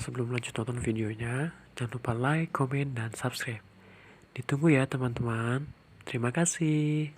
sebelum lanjut nonton videonya, jangan lupa like, komen, dan subscribe. Ditunggu ya teman-teman. Terima kasih.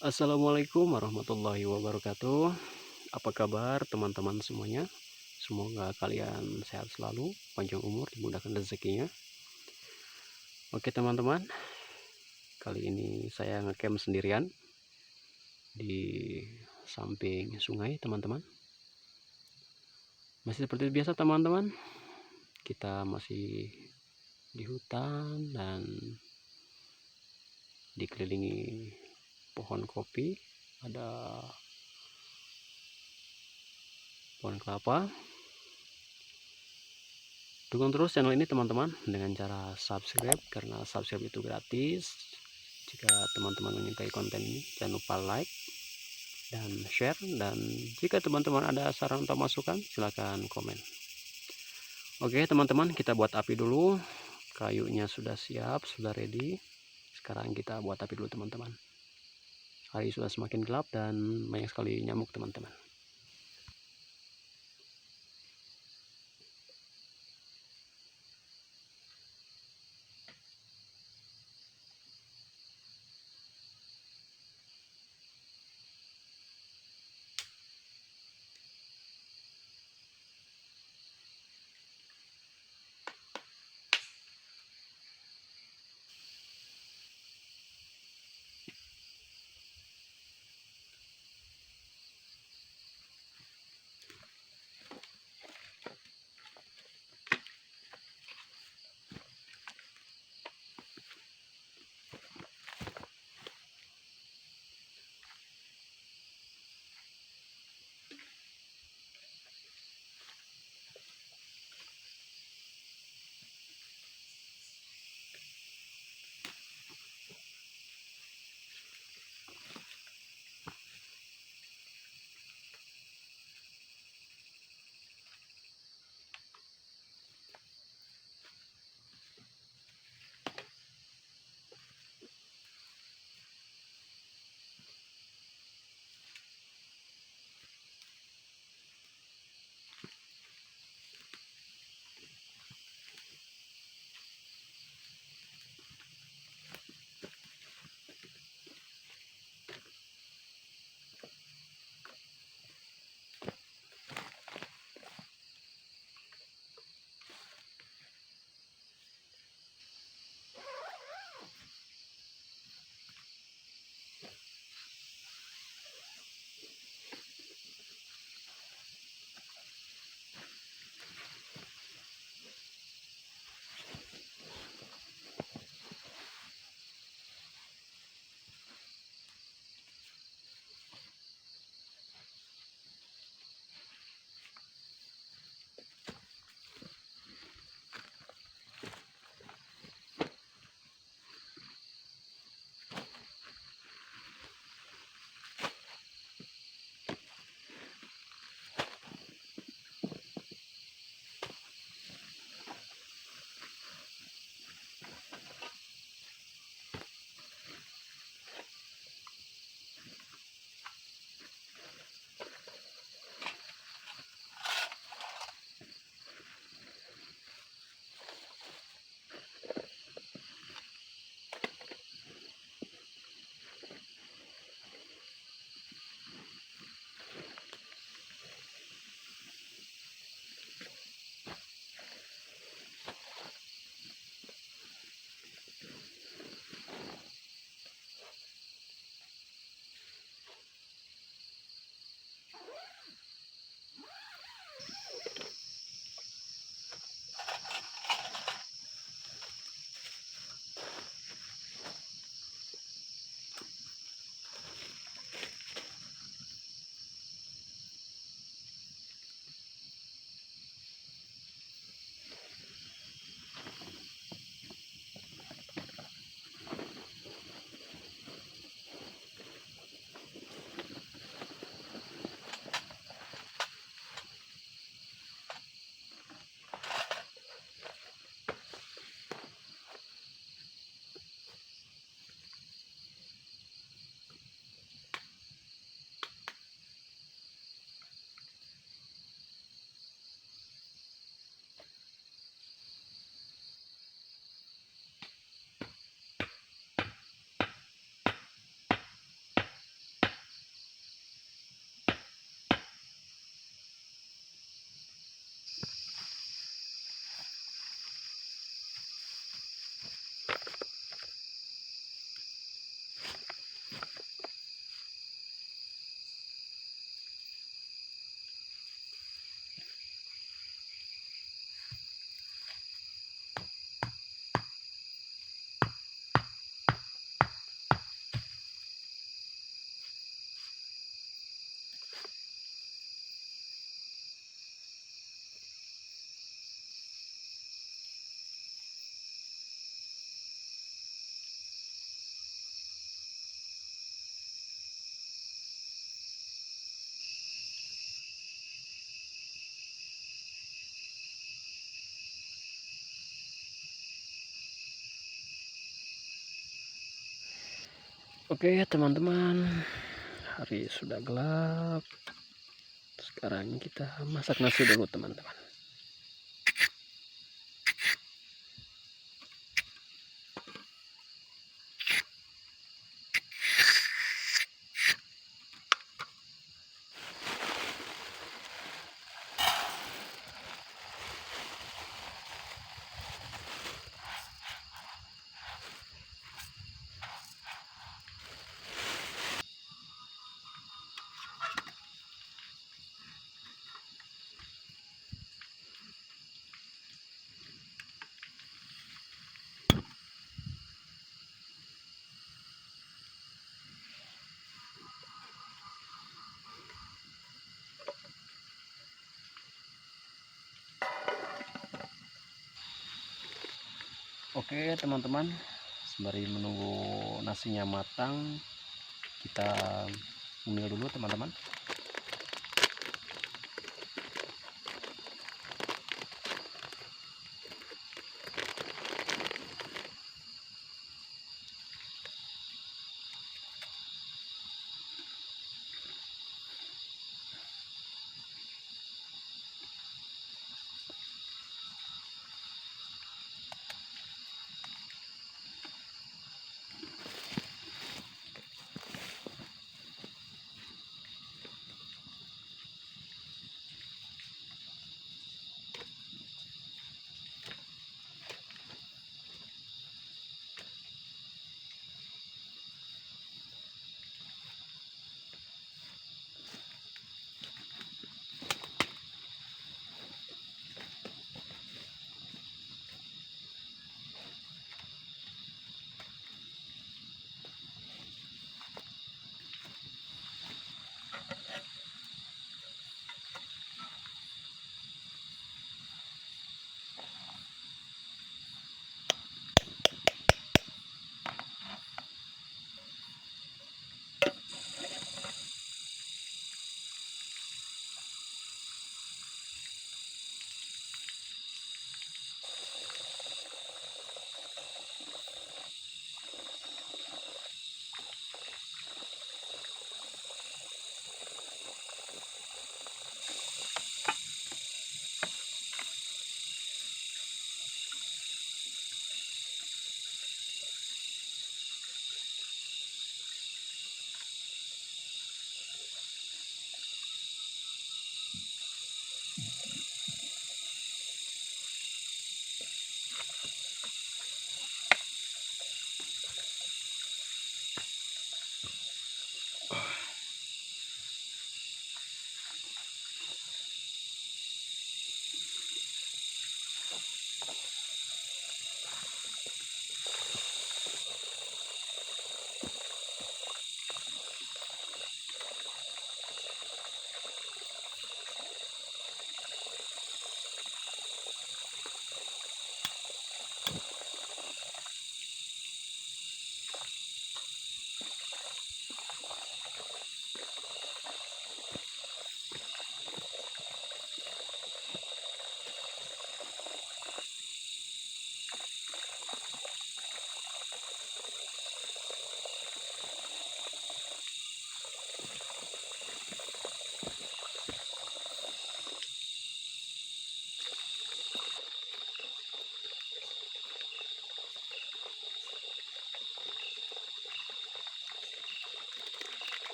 Assalamualaikum warahmatullahi wabarakatuh. Apa kabar teman-teman semuanya? Semoga kalian sehat selalu, panjang umur, dimudahkan rezekinya. Oke teman-teman, kali ini saya ngecamp sendirian di samping sungai teman-teman. Masih seperti biasa teman-teman, kita masih di hutan dan dikelilingi pohon kopi, ada pohon kelapa. Dukung terus channel ini teman-teman dengan cara subscribe, karena subscribe itu gratis. Jika teman-teman menyukai konten ini, jangan lupa like dan share, dan jika teman-teman ada saran atau masukan silahkan komen. Oke teman-teman, kita buat api dulu. Kayunya sudah siap, sudah ready. Sekarang kita buat api dulu teman-teman. Hari sudah semakin gelap dan banyak sekali nyamuk teman-teman. Oke teman-teman, hari sudah gelap. Sekarang kita masak nasi dulu teman-teman. Oke teman-teman, sembari menunggu nasinya matang, kita umil dulu teman-teman.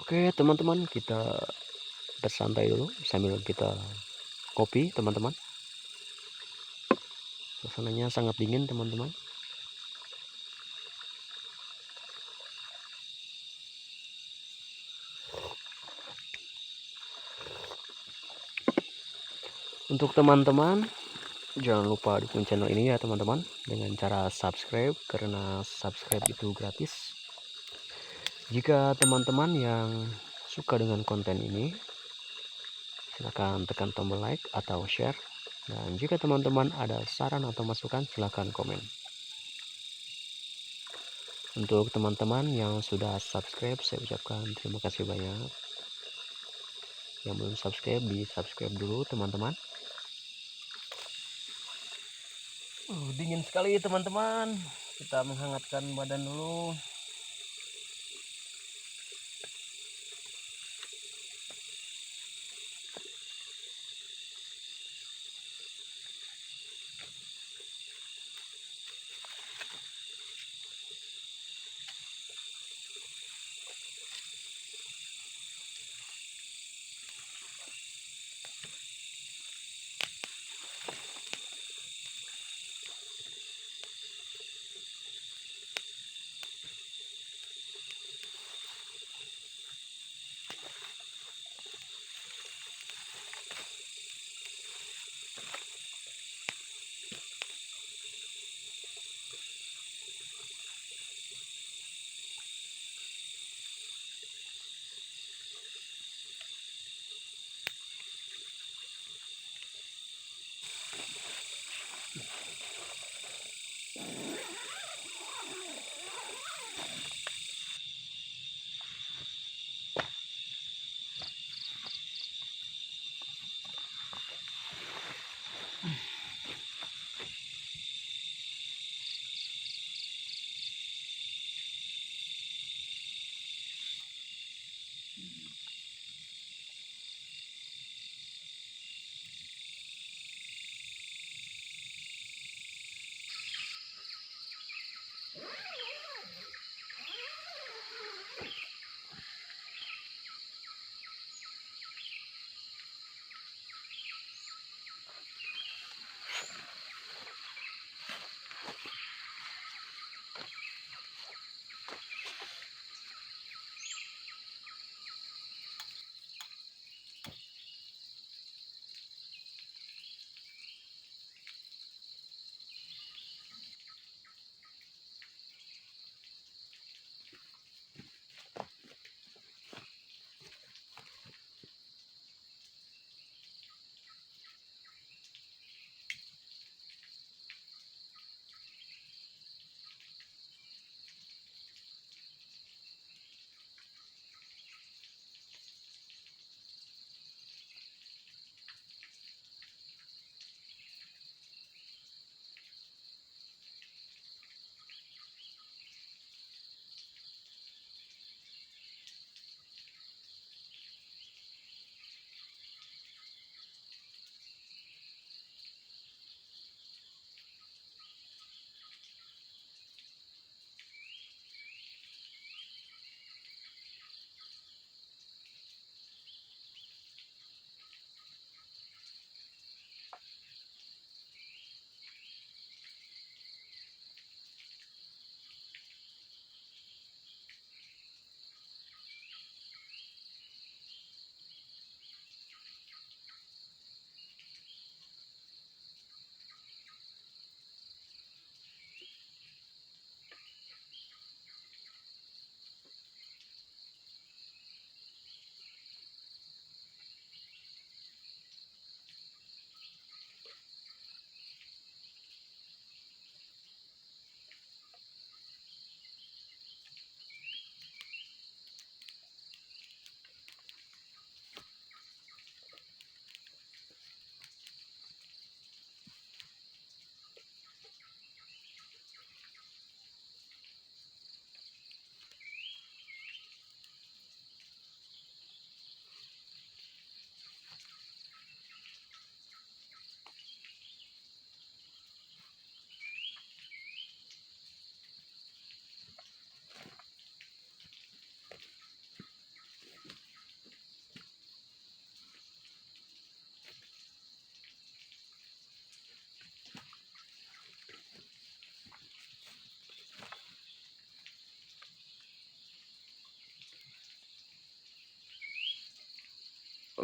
Oke teman-teman, kita bersantai dulu sambil kita kopi teman-teman. Suasananya sangat dingin teman-teman. Untuk teman-teman, jangan lupa dukung channel ini ya teman-teman dengan cara subscribe, karena subscribe itu gratis. Jika teman-teman yang suka dengan konten ini, silahkan tekan tombol like atau share. Dan jika teman-teman ada saran atau masukan, silahkan komen. Untuk teman-teman yang sudah subscribe, saya ucapkan terima kasih banyak. Yang belum subscribe, di subscribe dulu teman-teman. Dingin sekali teman-teman. Kita menghangatkan badan dulu.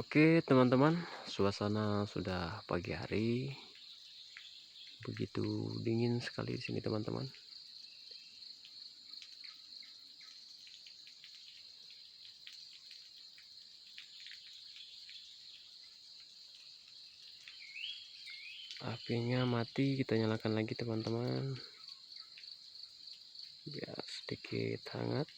Oke teman-teman, suasana sudah pagi hari, begitu dingin sekali di sini teman-teman. Apinya mati, kita nyalakan lagi teman-teman, biar sedikit hangat.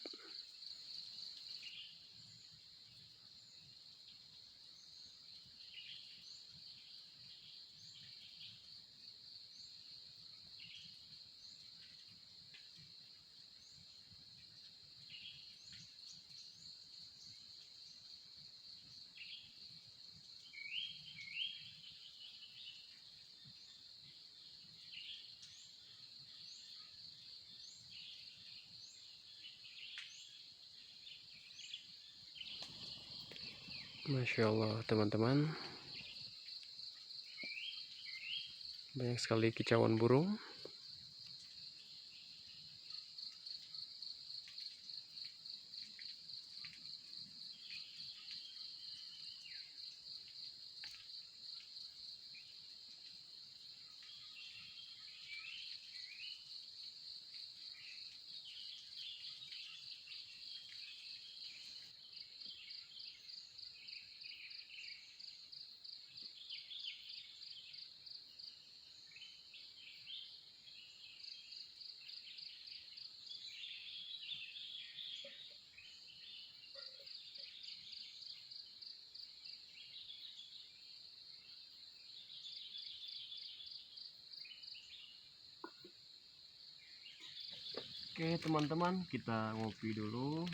Masya Allah teman-teman, banyak sekali kicauan burung. Oke teman-teman, kita ngopi dulu.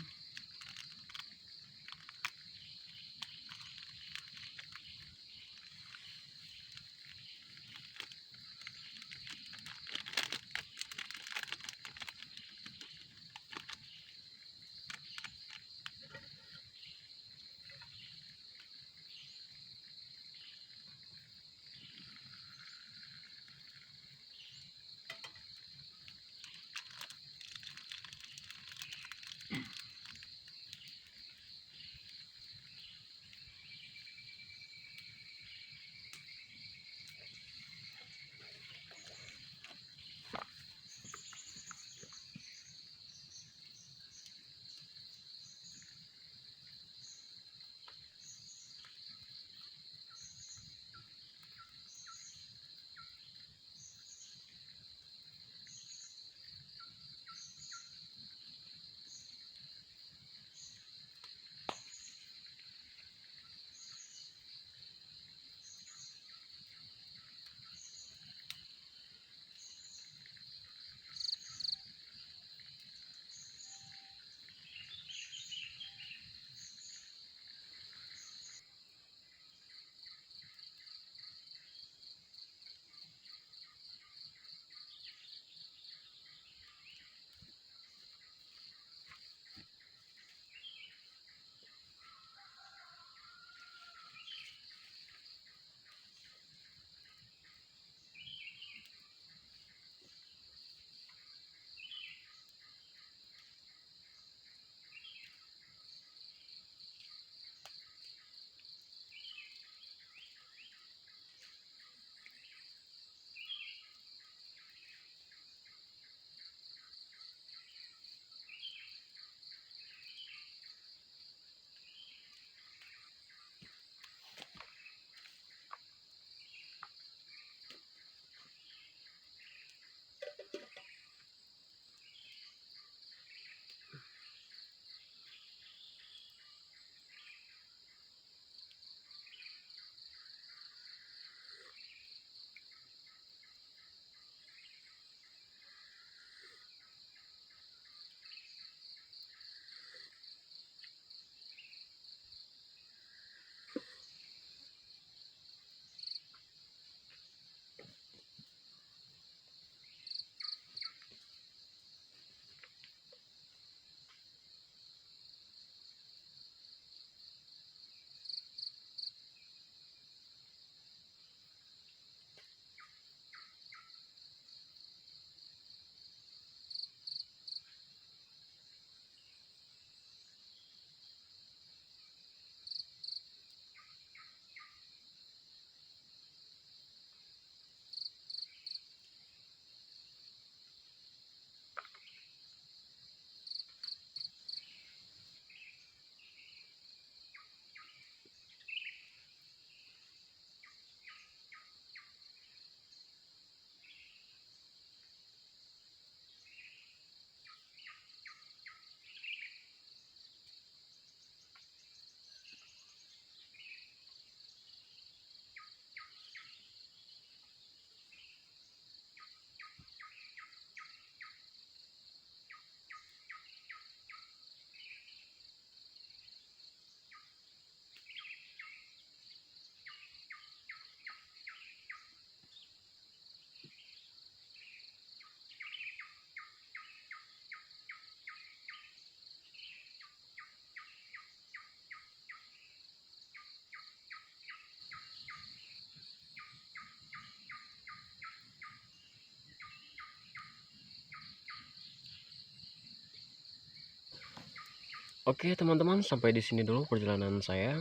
Oke teman-teman, sampai di sini dulu perjalanan saya.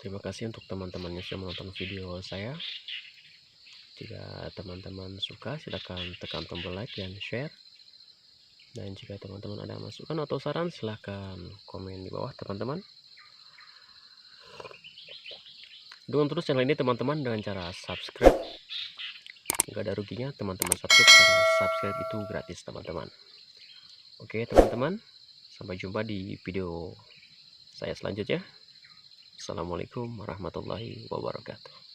Terima kasih untuk teman-teman yang sudah menonton video saya. Jika teman-teman suka, silahkan tekan tombol like dan share. Dan jika teman-teman ada masukan atau saran, silahkan komen di bawah teman-teman. Dukung terus channel ini teman-teman dengan cara subscribe. Nggak ada ruginya teman-teman subscribe, karena subscribe itu gratis teman-teman. Oke teman-teman, sampai jumpa di video saya selanjutnya. Assalamualaikum warahmatullahi wabarakatuh.